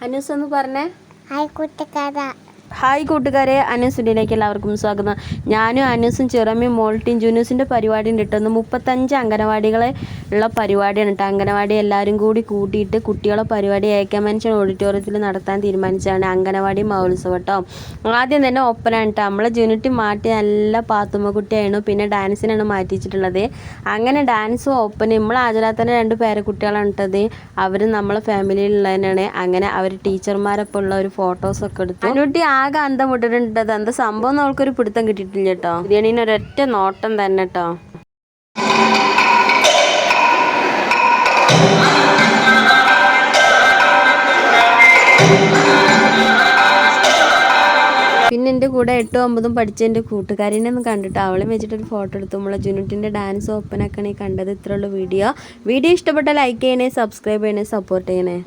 അനൂസ് ഒന്ന് പറഞ്ഞേ. ഹായ് കൂട്ടുകാരെ, അനൂസിലേക്ക് എല്ലാവർക്കും സ്വാഗതം. ഞാനും അനൂസും ചിറമയും മോൾട്ടിയും ജൂനൂസിൻ്റെ പരിപാടി ഇട്ടെന്ന് 35 അംഗനവാടികളെ ഉള്ള പരിപാടിയാണ് കേട്ടോ. അംഗനവാടി എല്ലാവരും കൂടി കൂട്ടിയിട്ട് കുട്ടികളെ പരിപാടി മനുഷ്യൻ ഓഡിറ്റോറിയത്തിൽ നടത്താൻ തീരുമാനിച്ചാണ് അംഗനവാടി മഹോത്സവം കേട്ടോ. ആദ്യം തന്നെ ഒപ്പനാണ് കേട്ടോ. നമ്മളെ ജൂനിറ്റി മാറ്റി നല്ല പാത്തുമ്മ കുട്ടിയായിരുന്നു. പിന്നെ ഡാൻസിനാണ് മാറ്റിച്ചിട്ടുള്ളത്. അങ്ങനെ ഡാൻസും ഒപ്പനയും നമ്മൾ ആചരാത്തന്നെ 2 പേരക്കുട്ടികളാണ് ഇട്ടത്. അവർ നമ്മളെ ഫാമിലിയിലുള്ളതന്നെയാണ്. അങ്ങനെ അവർ ടീച്ചർമാരൊപ്പം ഉള്ള ഒരു ഫോട്ടോസൊക്കെ എടുത്തു. ജൂനിറ്റി ആകെ അന്തം വിട്ടിട്ടുണ്ട്. എന്താ സംഭവം അവൾക്കൊരു പിടുത്തം കിട്ടിയിട്ടില്ല കേട്ടോ. ബിരിയാണീന് ഒരൊറ്റ നോട്ടം തന്നെ കേട്ടോ. പിന്നെ എൻ്റെ കൂടെ 8ഉം 9ഉം പഠിച്ച എൻ്റെ കൂട്ടുകാരിനെ ഒന്ന് കണ്ടിട്ട് അവളെ വെച്ചിട്ടൊരു ഫോട്ടോ എടുത്തു. നമ്മളെ ജൂനിറ്റിൻ്റെ ഡാൻസ് ഓപ്പനൊക്കെയാണ് കണ്ടത്. ഇത്രയുള്ള വീഡിയോ ഇഷ്ടപ്പെട്ടാൽ ലൈക്ക് ചെയ്യണേ, സബ്സ്ക്രൈബ് ചെയ്യണേ, സപ്പോർട്ട് ചെയ്യണേ.